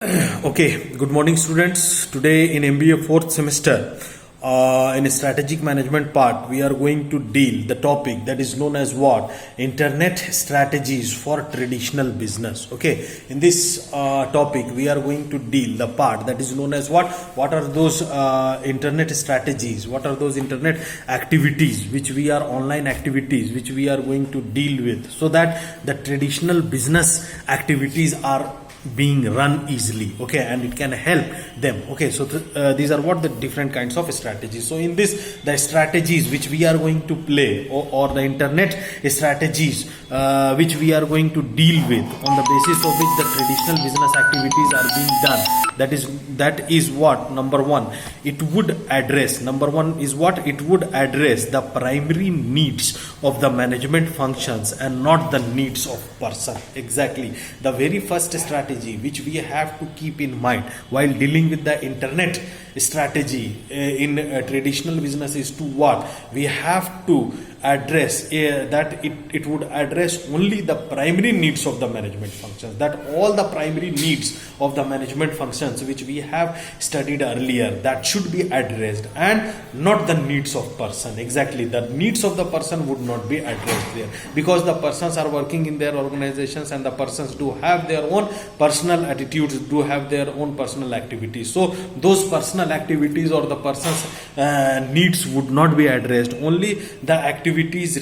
Okay, good morning, students. Today in MBA fourth semester, in strategic management part, we are going to deal the topic that is known as what? Internet strategies for traditional business. Okay, in this topic, we are going to deal the part that is known as what? What are those internet strategies? What are those internet activities which we are online activities which we are going to deal with, so that the traditional business activities are being run easily, okay, and it can help them. Okay, so these are what the different kinds of strategies. So in this, the strategies which we are going to play, or the internet strategies which we are going to deal with, on the basis of which the traditional business activities are being done, that is what number one it would address. Number one is what it would address: the primary needs of the management functions and not the needs of person. Exactly, the very first strategy which we have to keep in mind while dealing with the internet strategy in traditional business is to what? We have to address that it would address only the primary needs of the management functions, that all the primary needs of the management functions which we have studied earlier, that should be addressed, and not the needs of person. Exactly, the needs of the person would not be addressed there, because the persons are working in their organizations and the persons do have their own personal attitudes, do have their own personal activities. So those personal activities or the person's needs would not be addressed. Only the activities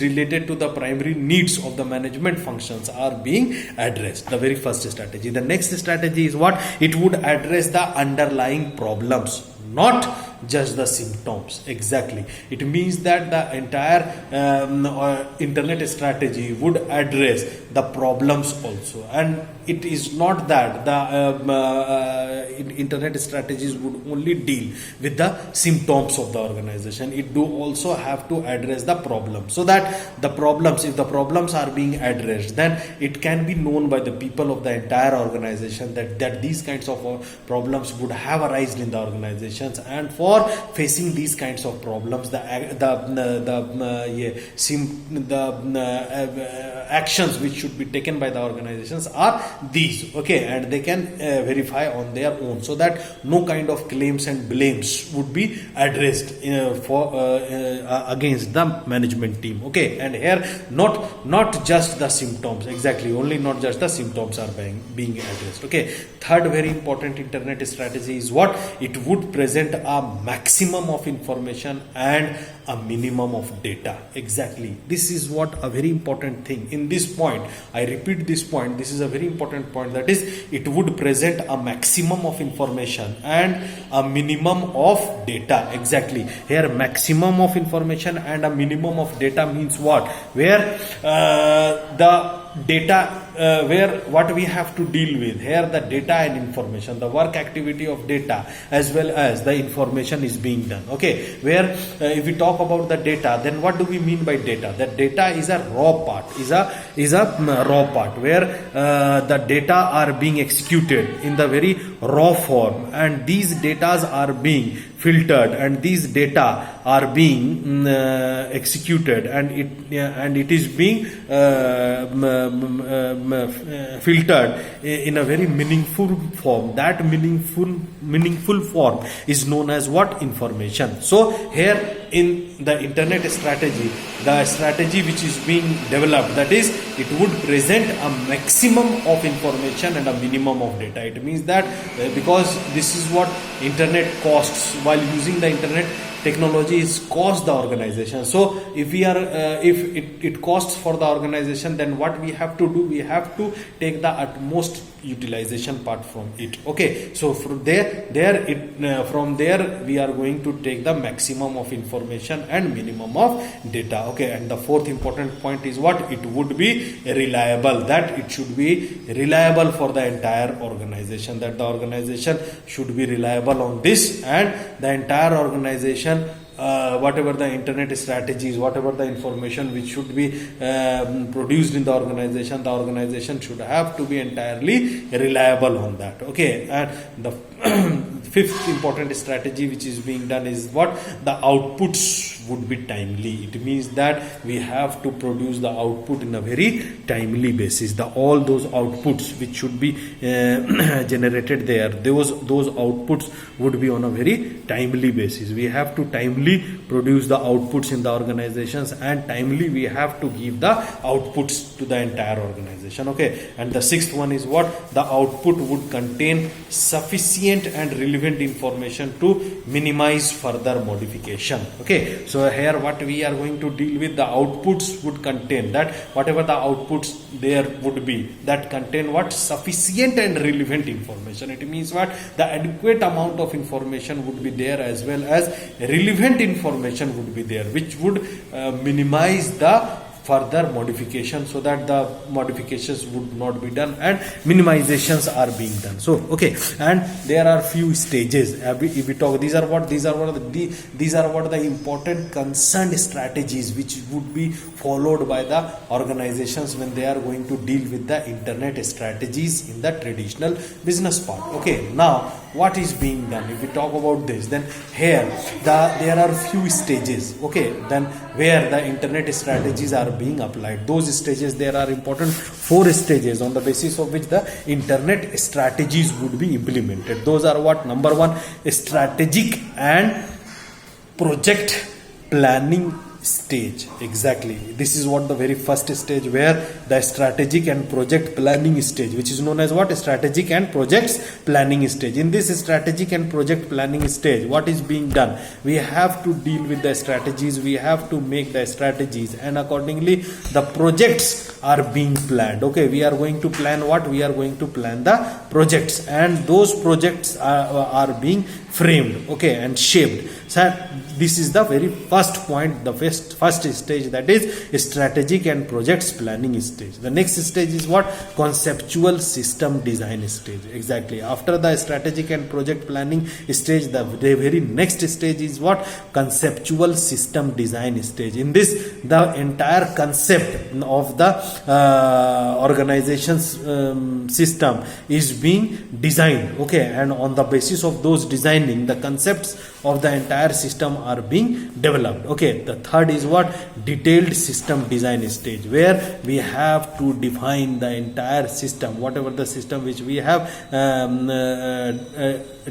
related to the primary needs of the management functions are being addressed. The very first strategy. The next strategy is what? It would address the underlying problems, not just the symptoms. Exactly, it means that the entire internet strategy would address the problems also, and it is not that the internet strategies would only deal with the symptoms of the organization. It do also have to address the problems, so that the problems, if the problems are being addressed, then it can be known by the people of the entire organization that these kinds of problems would have arisen in the organizations, and for facing these kinds of problems, the actions which should be taken by the organizations are these. Okay, and they can verify on their own, so that no kind of claims and blames would be addressed against the management team. Okay, and here not just the symptoms. Exactly, only not just the symptoms are being addressed. Okay, third very important internet strategy is what? It would present a maximum of information and a minimum of data. Exactly, this is what a very important thing. In this point, I repeat this point, this is a very important point, that is, it would present a maximum of information and a minimum of data. Exactly, here maximum of information and a minimum of data means what? Where the data, where what we have to deal with here, the data and information, the work activity of data as well as the information is being done. Okay, where if we talk about the data, then what do we mean by data? That data is a raw part, is a raw part, where the data are being executed in the very raw form, and these datas are being filtered, and these data are being executed, and it is being filtered in a very meaningful form. That meaningful form is known as what? Information. So here in the internet strategy, the strategy which is being developed, that is, it would present a maximum of information and a minimum of data. It means that because this is what internet costs, while using the internet technology is cost the organization. So if we are if it costs for the organization, then what we have to do? We have to take the utmost utilization part from it. Okay, so from there we are going to take the maximum of information and minimum of data. Okay, and the fourth important point is what? It would be reliable, that it should be reliable for the entire organization, that the organization should be reliable on this, and the entire organization, whatever the internet strategies, whatever the information which should be produced in the organization should have to be entirely reliable on that. Okay, and the fifth important strategy which is being done is what? The outputs would be timely. It means that we have to produce the output in a very timely basis. All those outputs which should be generated there, those outputs would be on a very timely basis. We have to timely produce the outputs in the organizations, and timely we have to give the outputs to the entire organization. Okay, and the sixth one is what? The output would contain sufficient and relevant information to minimize further modification. Okay, so here what we are going to deal with, the outputs would contain that whatever the outputs there would be, that contain what? Sufficient and relevant information. It means what? The adequate amount of information would be there, as well as relevant information would be there, which would minimize the further modification, so that the modifications would not be done and minimizations are being done. So okay, and there are few stages. If we talk, these are what the important concerned strategies which would be followed by the organizations when they are going to deal with the internet strategies in the traditional business part. Okay, now what is being done? If we talk about this, then here there are few stages. Okay, then where the internet strategies are being applied, those stages, there are important 4 stages on the basis of which the internet strategies would be implemented. Those are what? Number 1, strategic and project planning stage. Exactly, this is what the very first stage, where the strategic and project planning stage, which is known as what? Strategic and projects planning stage. In this strategic and project planning stage, what is being done? We have to deal with the strategies, we have to make the strategies, and accordingly the projects are being planned. Okay, we are going to plan what? We are going to plan the projects, and those projects are being framed, okay, and shaped. So this is the very first point, the first stage, that is strategic and projects planning stage. The next stage is what? Conceptual system design stage. Exactly, after the strategic and project planning stage, the very next stage is what? Conceptual system design stage. In this, the entire concept of the organization's system is being designed. Okay, and on the basis of those designing, the concepts of the entire system are being developed. Okay, the third is what? Detailed system design stage, where we have to define the entire system, whatever the system which we have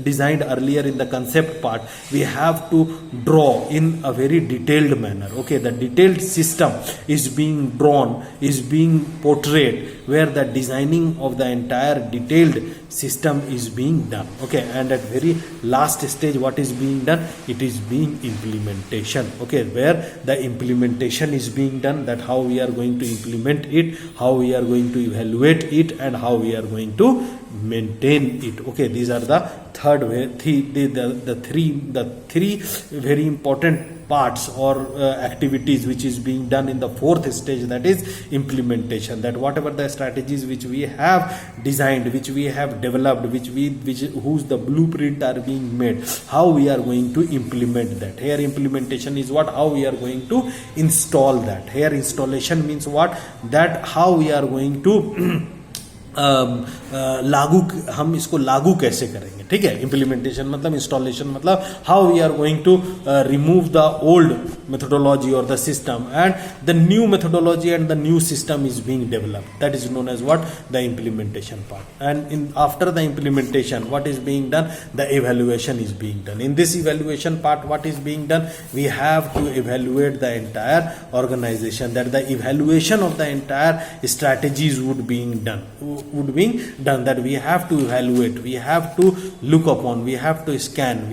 designed earlier in the concept part, we have to draw in a very detailed manner. Okay, the detailed system is being drawn, is being portrayed, where the designing of the entire detailed system is being done. Okay, and at very last stage, what is being done? It is being implementation. Okay, where the implementation is being done, that how we are going to implement it, how we are going to evaluate it, and how we are going to maintain it. Okay, these are the third way, the three very important parts or activities which is being done in the fourth stage, that is implementation. That whatever the strategies which we have designed, which we have developed, whose the blueprint are being made, how we are going to implement that. Here implementation is what? How we are going to install that. Here installation means what? That how we are going to हम इसको लागू कैसे करेंगे. ठीक है, implementation मतलब installation मतलब how we are going to remove the old methodology or the system, and the new methodology and the new system is being developed. That is known as what? The implementation part. And after the implementation, what is being done? The evaluation is being done. In this evaluation part, what is being done? We have to evaluate the entire organization. That the evaluation of the entire strategies would being done. That we have to evaluate, we have to look upon, we have to scan,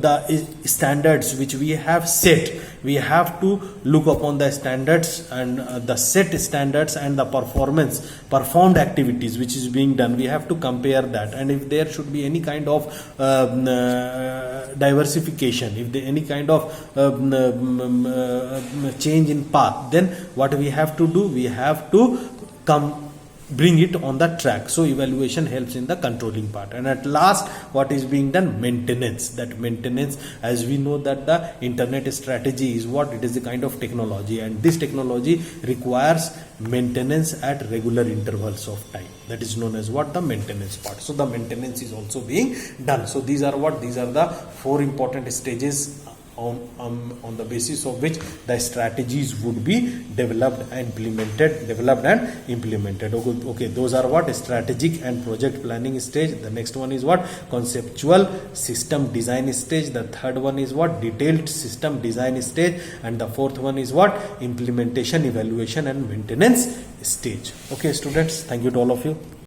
the standards which we have set, we have to look upon the standards and the set standards and the performed activities which is being done. We have to compare that, and if there should be any kind of diversification, if there any kind of change in path, then what we have to do? We have to bring it on the track. So evaluation helps in the controlling part. And at last, what is being done? Maintenance. That maintenance, as we know that the internet strategy is what? It is a kind of technology, and this technology requires maintenance at regular intervals of time. That is known as what? The maintenance part. So the maintenance is also being done. So these are what? These are the 4 important stages on the basis of which the strategies would be developed and implemented. Okay, those are what? Strategic and project planning stage. The next one is what? Conceptual system design stage. The third one is what? Detailed system design stage. And the fourth one is what? Implementation, evaluation and maintenance stage. Okay students, thank you to all of you.